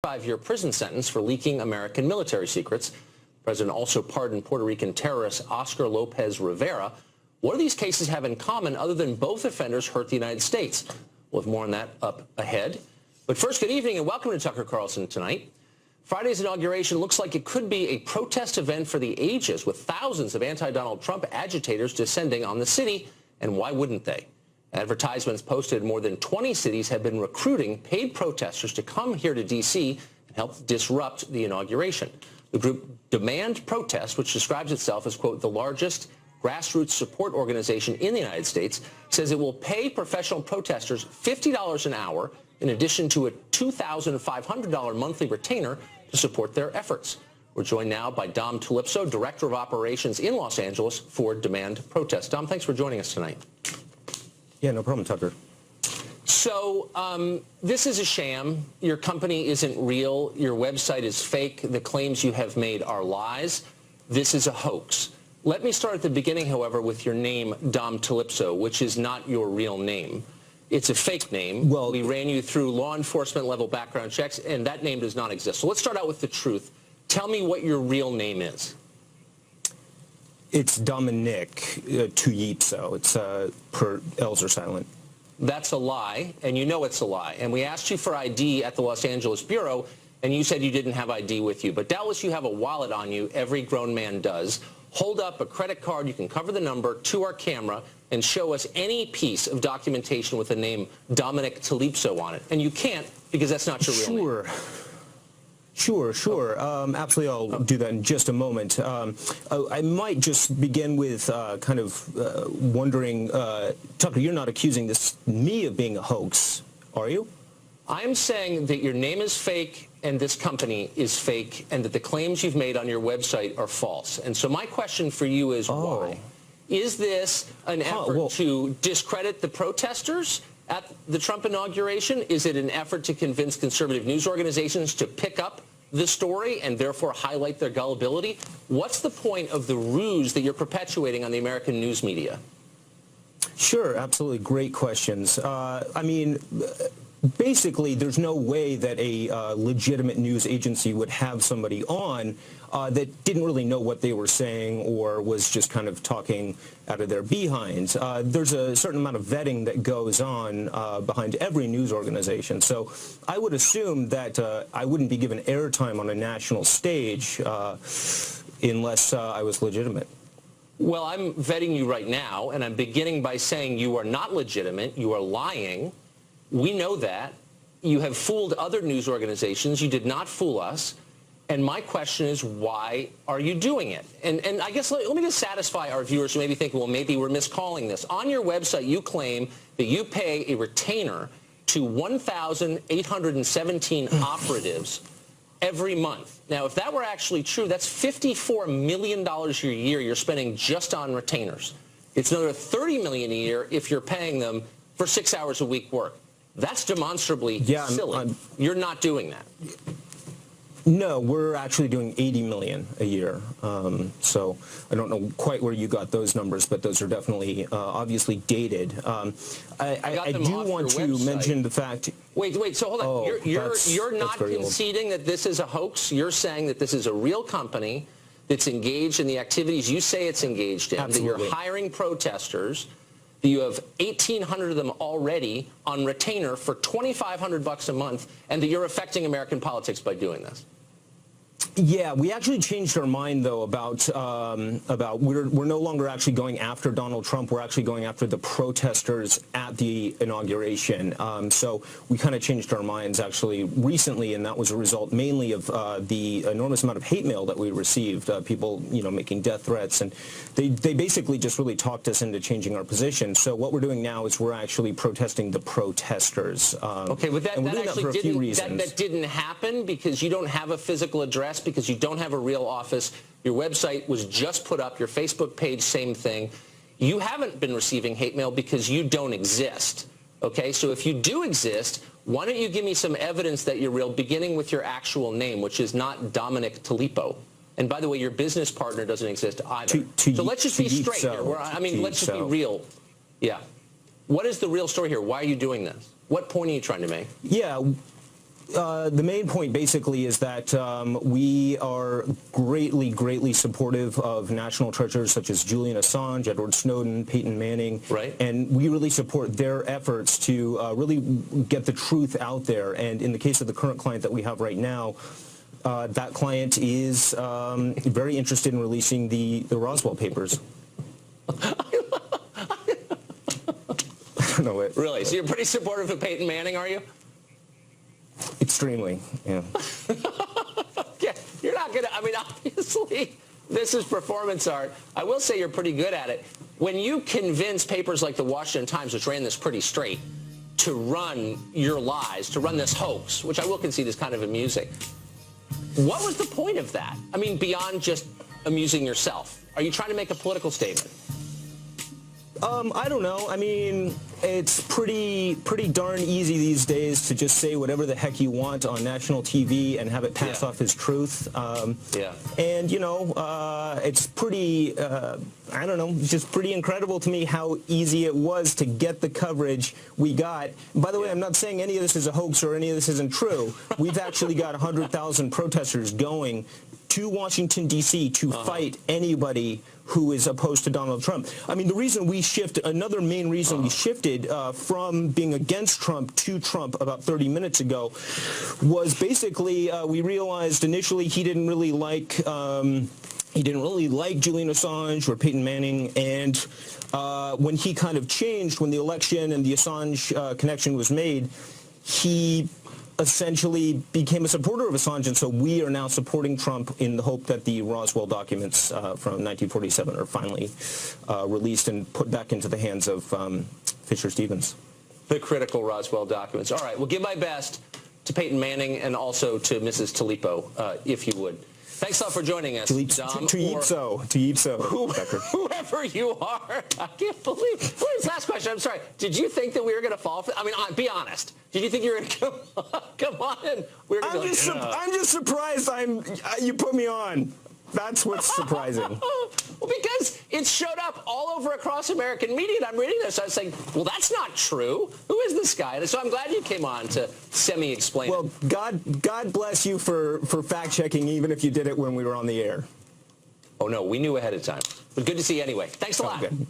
25-year prison sentence for leaking American military secrets. The president also pardoned Puerto Rican terrorist Oscar Lopez Rivera. What do these cases have in common other than both offenders hurt the United States? We'll have more on that up ahead. But first, good evening and welcome to Tucker Carlson Tonight. Friday's inauguration looks like it could be a protest event for the ages, with thousands of anti-Donald Trump agitators descending on the city. And why wouldn't they? Advertisements posted in more than 20 cities have been recruiting paid protesters to come here to D.C. and help disrupt the inauguration. The group Demand Protest, which describes itself as, quote, the largest grassroots support organization in the United States, says it will pay professional protesters $50 an hour in addition to a $2,500 monthly retainer to support their efforts. We're joined now by Dom Tullipso, Director of Operations in Los Angeles for Demand Protest. Dom, thanks for joining us tonight. Yeah, no problem, Tucker. So this is a sham. Your company isn't real. Your website is fake. The claims you have made are lies. This is a hoax. Let me start at the beginning, however, with your name, Dom Tullipso, which is not your real name. It's a fake name. Well, we ran you through law enforcement level background checks, and that name does not exist. So let's start out with the truth. Tell me what your real name is. It's Dominic Tullipso. It's per L's are silent. That's a lie, and you know it's a lie. And we asked you for ID at the Los Angeles Bureau, and you said you didn't have ID with you. But doubtless you have a wallet on you. Every grown man does. Hold up a credit card. You can cover the number to our camera and show us any piece of documentation with the name Dominic Tullipso on it. And you can't because that's not your real name. Sure. Absolutely, I'll do that in just a moment. I might just begin with wondering, Tucker, you're not accusing me of being a hoax, are you? I'm saying that your name is fake and this company is fake and that the claims you've made on your website are false. And so my question for you is why? Is this an effort to discredit the protesters at the Trump inauguration? Is it an effort to convince conservative news organizations to pick up the story and therefore highlight their gullibility? What's the point of the ruse that you're perpetuating on the American news media? Sure, absolutely. Great questions. Basically, there's no way that a legitimate news agency would have somebody on that didn't really know what they were saying or was just kind of talking out of their behinds. There's a certain amount of vetting that goes on behind every news organization. So I would assume that I wouldn't be given airtime on a national stage unless I was legitimate. Well, I'm vetting you right now, and I'm beginning by saying you are not legitimate. You are lying. We know that. You have fooled other news organizations. You did not fool us. And my question is, why are you doing it? And I guess let me just satisfy our viewers who maybe think, well, maybe we're miscalling this. On your website, you claim that you pay a retainer to 1,817 operatives every month. Now, if that were actually true, that's $54 million a year you're spending just on retainers. It's another $30 million a year if you're paying them for 6 hours a week work. That's demonstrably silly. You're not doing that. No, we're actually doing $80 million a year. So I don't know quite where you got those numbers, but those are definitely obviously dated. I do want to mention the fact. Wait. So hold on. You're not conceding that this is a hoax. You're saying that this is a real company that's engaged in the activities you say it's engaged in. Absolutely. That you're hiring protesters. That you have 1,800 of them already on retainer for $2,500 a month, and that you're affecting American politics by doing this. Yeah, we actually changed our mind, though, about we're no longer actually going after Donald Trump. We're actually going after the protesters at the inauguration. So we kind of changed our minds actually recently, and that was a result mainly of the enormous amount of hate mail that we received. People, making death threats, and they basically just really talked us into changing our position. So what we're doing now is we're actually protesting the protesters. Okay, but that didn't happen because you don't have a physical address, because you don't have a real office. Your website was just put up. Your Facebook page, same thing. You haven't been receiving hate mail because you don't exist. Okay, so if you do exist, why don't you give me some evidence that you're real, beginning with your actual name, which is not Dominic Tullipso. And by the way, your business partner doesn't exist either. So let's just be straight here. Let's just be real. Yeah. What is the real story here? Why are you doing this? What point are you trying to make? Yeah. the main point basically is that we are greatly supportive of national treasures such as Julian Assange, Edward Snowden, Peyton Manning, right. And we really support their efforts to really get the truth out there. And in the case of the current client that we have right now, that client is very interested in releasing the Roswell papers. No, really? So you're pretty supportive of Peyton Manning, are you? Extremely, yeah. Yeah, you're not going to, I mean, obviously, this is performance art. I will say you're pretty good at it. When you convince papers like the Washington Times, which ran this pretty straight, to run your lies, to run this hoax, which I will concede is kind of amusing, what was the point of that? I mean, beyond just amusing yourself. Are you trying to make a political statement? I don't know. I mean, it's pretty darn easy these days to just say whatever the heck you want on national TV and have it pass off as truth. And, you know, it's pretty, I don't know, it's just pretty incredible to me how easy it was to get the coverage we got. By the way, I'm not saying any of this is a hoax or any of this isn't true. We've actually got 100,000 protesters going to Washington, D.C. to fight anybody who is opposed to Donald Trump. I mean, the reason we shifted, another main reason we shifted from being against Trump to Trump about 30 minutes ago was basically we realized initially he didn't really like Julian Assange or Peyton Manning, and when he kind of changed, when the election and the Assange connection was made, he essentially became a supporter of Assange, and so we are now supporting Trump in the hope that the Roswell documents from 1947 are finally released and put back into the hands of Fisher Stevens. The critical Roswell documents. All right, well, give my best to Peyton Manning and also to Mrs. Tullipso, if you would. Thanks a lot for joining us, Dom. Whoever you are. I can't believe. Wait, last question. I'm sorry. Did you think that we were going to fall for? I mean, be honest. Did you think you were going to come on and we were going to? I'm just surprised. You put me on. That's what's surprising. Well, because it showed up all over across American media, and I'm reading this. I was saying, well, that's not true. Who is this guy? And so I'm glad you came on to semi-explain. Well, God bless you for fact-checking, even if you did it when we were on the air. Oh, no, we knew ahead of time. But good to see you anyway. Thanks a lot. Good.